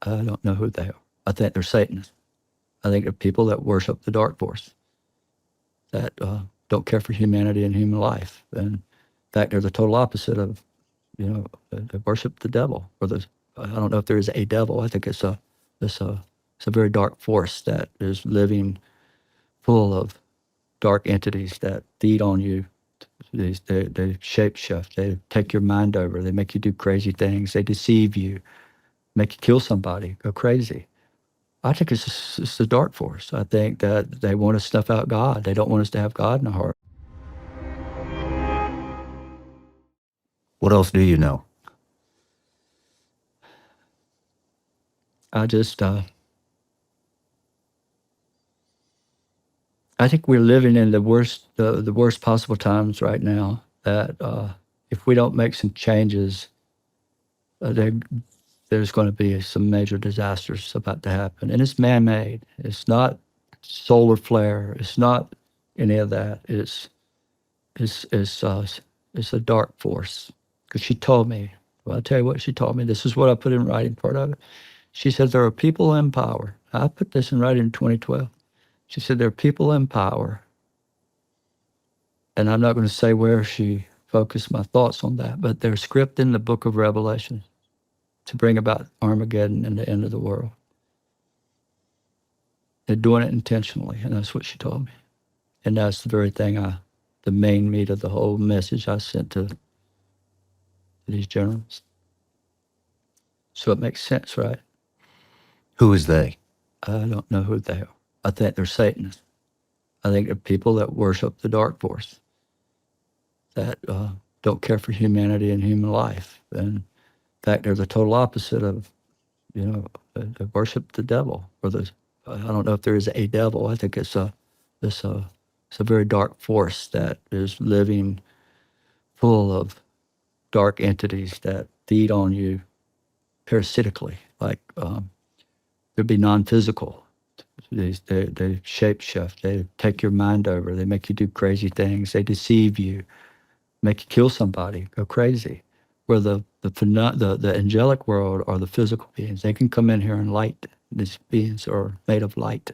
I don't know who they are. I think they're Satanists. I think they're people that worship the dark force, that don't care for humanity and human life. And in fact, they're the total opposite of, they worship the devil. I don't know if there is a devil. I think it's a very dark force that is living full of dark entities that feed on you. They shape shift. They take your mind over. They make you do crazy things. They deceive you, make you kill somebody, go crazy. I think it's the dark force. I think that they want to snuff out God. They don't want us to have God in our heart. What else do you know? I just, I think we're living in the worst possible times right now. That if we don't make some changes, there's going to be some major disasters about to happen, and it's man-made. It's not solar flare. It's not any of that. It's a dark force. Because she told me. Well, I'll tell you what she told me. This is what I put in writing. Part of it. She said there are people in power. I put this in writing in 2012. She said there are people in power, and I'm not going to say where she focused my thoughts on that, but they're script in the book of Revelation to bring about Armageddon and the end of the world. They're doing it intentionally, and that's what she told me. And that's the very thing the main meat of the whole message I sent to these generals. So it makes sense, right? Who is they? I don't know who they are. I think they're Satanists. I think they're people that worship the dark force, that don't care for humanity and human life. And in fact, they're the total opposite of, they worship the devil. I don't know if there is a devil. I think it's a very dark force that is living full of dark entities that feed on you parasitically, like there'd be non-physical. They shape shift. They take your mind over. They make you do crazy things. They deceive you, make you kill somebody, go crazy. Where the angelic world are the physical beings. They can come in here and light. These beings are made of light.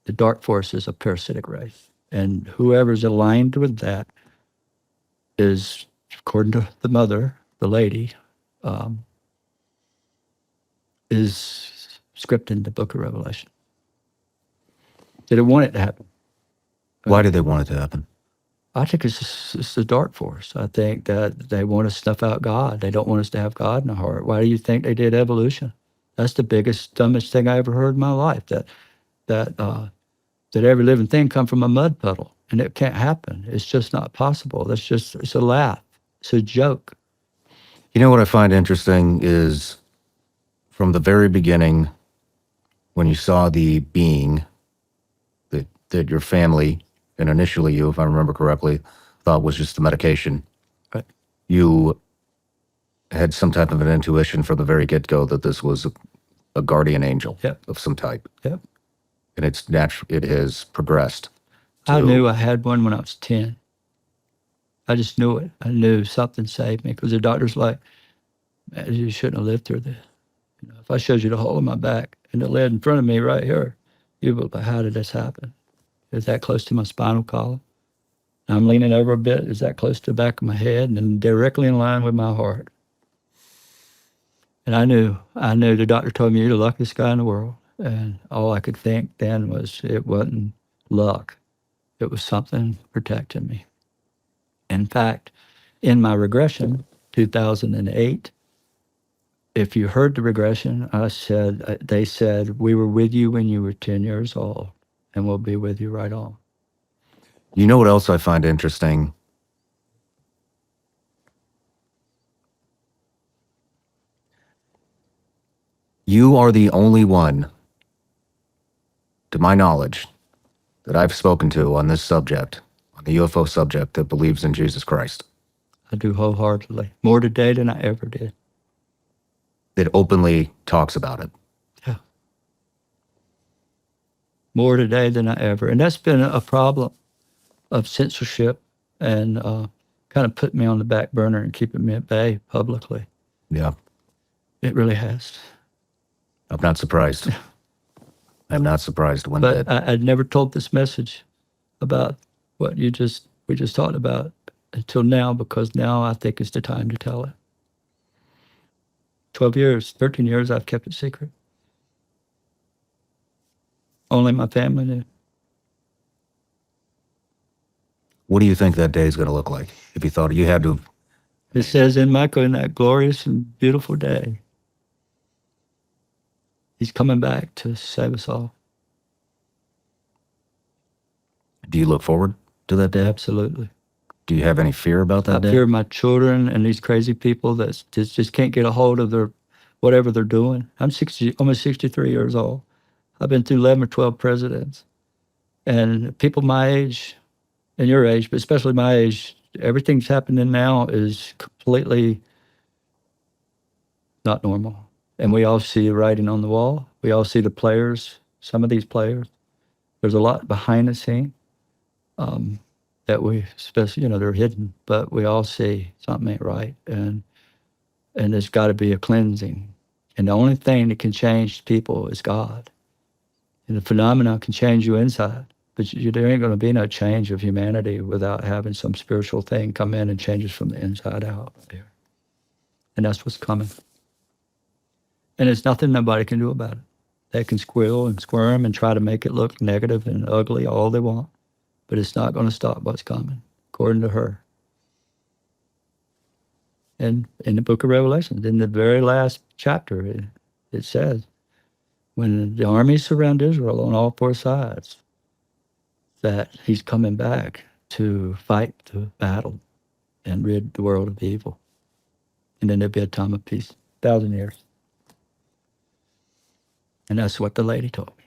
The dark force is a parasitic race. And whoever's aligned with that is, according to the mother, the lady, is scripted in the book of Revelation. They didn't want it to happen. Why did they want it to happen? I think it's the dark force. I think that they want to snuff out God. They don't want us to have God in our heart. Why do you think they did evolution? That's the biggest, dumbest thing I ever heard in my life. That every living thing come from a mud puddle, and it can't happen. It's just not possible. It's a laugh. It's a joke. You know what I find interesting is from the very beginning, when you saw the being that your family, and initially you, if I remember correctly, thought was just a medication, right? You had some type of an intuition from the very get-go that this was a guardian angel of some type. Yep. And it has progressed. I knew I had one when I was 10. I just knew it. I knew something saved me because the doctor's like, man, you shouldn't have lived through this. If I showed you the hole in my back and the lead in front of me right here, you'd be like, how did this happen? Is that close to my spinal column? I'm leaning over a bit. Is that close to the back of my head? And directly in line with my heart. And I knew the doctor told me you're the luckiest guy in the world. And all I could think then was it wasn't luck. It was something protecting me. In fact, in my regression, 2008, if you heard the regression, they said, we were with you when you were 10 years old, and we'll be with you right on. You know what else I find interesting? You are the only one, to my knowledge, that I've spoken to on this subject, on the UFO subject, that believes in Jesus Christ. I do wholeheartedly. More today than I ever did. That openly talks about it. Yeah. More today than I ever. And that's been a problem of censorship and kind of put me on the back burner and keeping me at bay publicly. Yeah. It really has. I'm not surprised. I'm not surprised one But bit. I'd never told this message about what we just talked about until now, because now I think is the time to tell it. 12 years, 13 years, I've kept it secret. Only my family knew. What do you think that day is going to look like? If you thought you had to, It says in Micah, in that glorious and beautiful day, he's coming back to save us all. do you look forward to that day? Absolutely. Do you have any fear about I that day? fear my children and these crazy people that just can't get a hold of their whatever they're doing. I'm almost 63 years old. I've been through 11 or 12 presidents. And people my age and your age, but especially my age, everything's happening now is completely not normal. And we all see the writing on the wall. We all see the players, some of these players. There's a lot behind the scene that we, especially, they're hidden, but we all see something ain't right. And there's got to be a cleansing. And the only thing that can change people is God. And the phenomenon can change you inside. But there ain't going to be no change of humanity without having some spiritual thing come in and change us from the inside out there. And that's what's coming. And there's nothing nobody can do about it. They can squeal and squirm and try to make it look negative and ugly all they want, but it's not going to stop what's coming, according to her. And in the book of Revelation, in the very last chapter, it says, when the armies surround Israel on all four sides, that he's coming back to fight the battle and rid the world of evil. And then there'll be a time of peace, 1,000 years. And that's what the lady told me.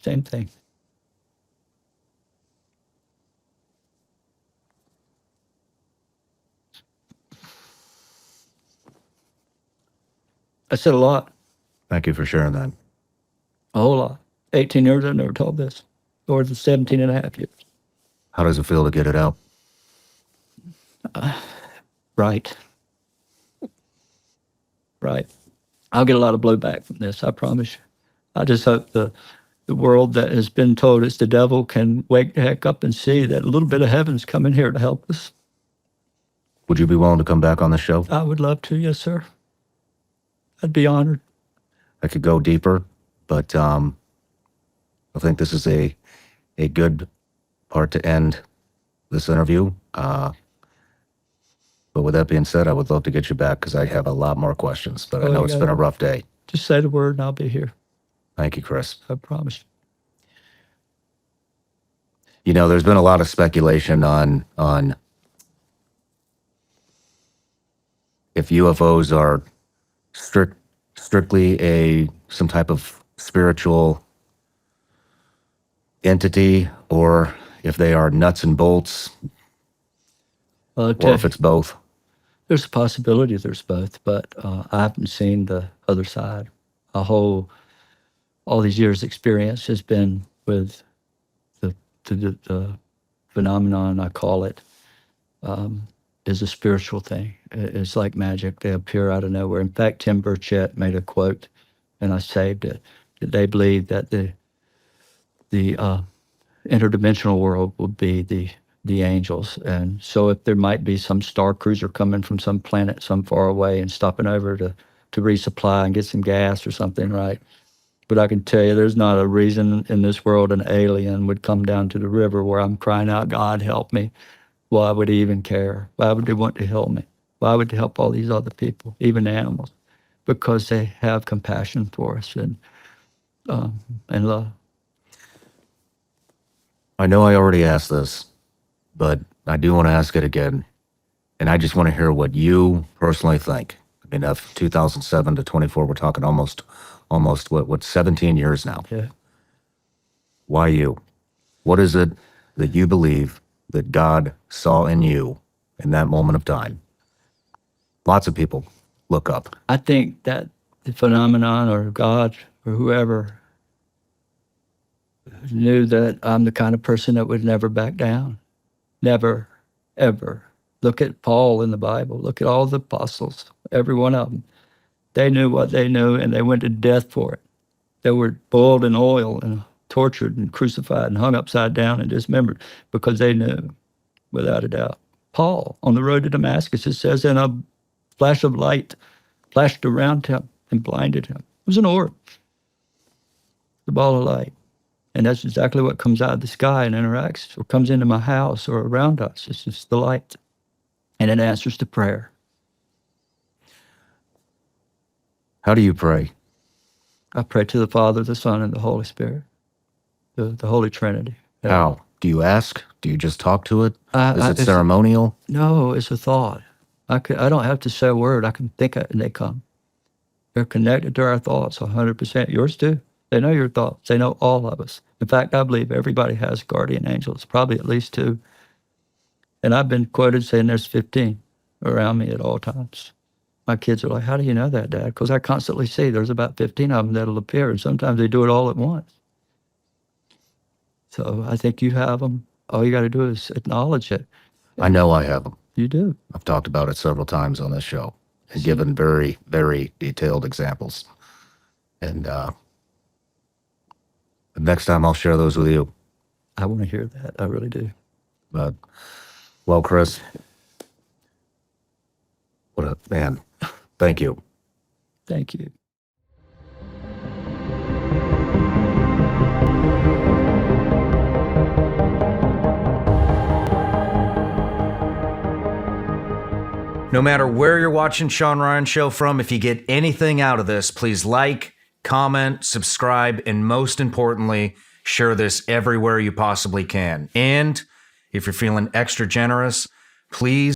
Same thing. I said a lot, Thank you for sharing that. a whole lot. 18 years, I've never told this. Or the 17 and a half years. How does it feel to get it out? Right. Right. I'll get a lot of blowback from this, I promise you. I just hope the world that has been told it's the devil can wake the heck up and see that a little bit of heaven's coming here to help us. Would you be willing to come back on the show? I would love to, yes, sir. I'd be honored. I could go deeper, but I think this is a good part to end this interview. But with that being said, I would love to get you back because I have a lot more questions, but I know it's been a rough day. Just say the word and I'll be here. Thank you, Chris. I promise. There's been a lot of speculation on if UFOs are strictly some type of spiritual entity, or if they are nuts and bolts, or if it's both. There's a possibility there's both, but I haven't seen the other side. All these years' experience has been with the phenomenon, I call it, is a spiritual thing. It's like magic. They appear out of nowhere. In fact, Tim Burchett made a quote, and I saved it, that they believe that the interdimensional world will be the angels. And so if there might be some star cruiser coming from some planet some far away and stopping over to resupply and get some gas or something, right? But I can tell you there's not a reason in this world an alien would come down to the river where I'm crying out, God, help me. Why would he even care? Why would they want to help me? Why would they help all these other people, even animals? Because they have compassion for us and love. I know I already asked this, but I do want to ask it again. And I just want to hear what you personally think. I mean, of 2007 to 24, we're talking almost 17 years now. Yeah. Why you? What is it that you believe that God saw in you in that moment of time? Lots of people look up. I think that the phenomenon or God or whoever knew that I'm the kind of person that would never back down. Never, ever. Look at Paul in the Bible. Look at all the apostles, every one of them. They knew what they knew, and they went to death for it. They were boiled in oil and tortured and crucified and hung upside down and dismembered because they knew, without a doubt. Paul, on the road to Damascus, it says, and a flash of light flashed around him and blinded him. It was an orb, the ball of light. And that's exactly what comes out of the sky and interacts or comes into my house or around us. It's just the light. And it answers to prayer. How do you pray? I pray to the Father, the Son, and the Holy Spirit, the Holy Trinity. How? Do you ask? Do you just talk to it? Is it It's ceremonial? No, it's a thought. I don't have to say a word. I can think it and they come. They're connected to our thoughts 100%. Yours too. They know your thoughts. They know all of us. In fact, I believe everybody has guardian angels, probably at least 2. And I've been quoted saying there's 15 around me at all times. My kids are like, how do you know that, Dad? Because I constantly see there's about 15 of them that'll appear, and sometimes they do it all at once. So I think you have them. All you got to do is acknowledge it. I know I have them. You do. I've talked about it several times on this show and given very, very detailed examples. And next time I'll share those with you. I want to hear that. I really do. But, well, Chris, what a man. Thank you. Thank you. No matter where you're watching Shawn Ryan Show from, if you get anything out of this, please like, comment, subscribe, and most importantly, share this everywhere you possibly can. And if you're feeling extra generous, please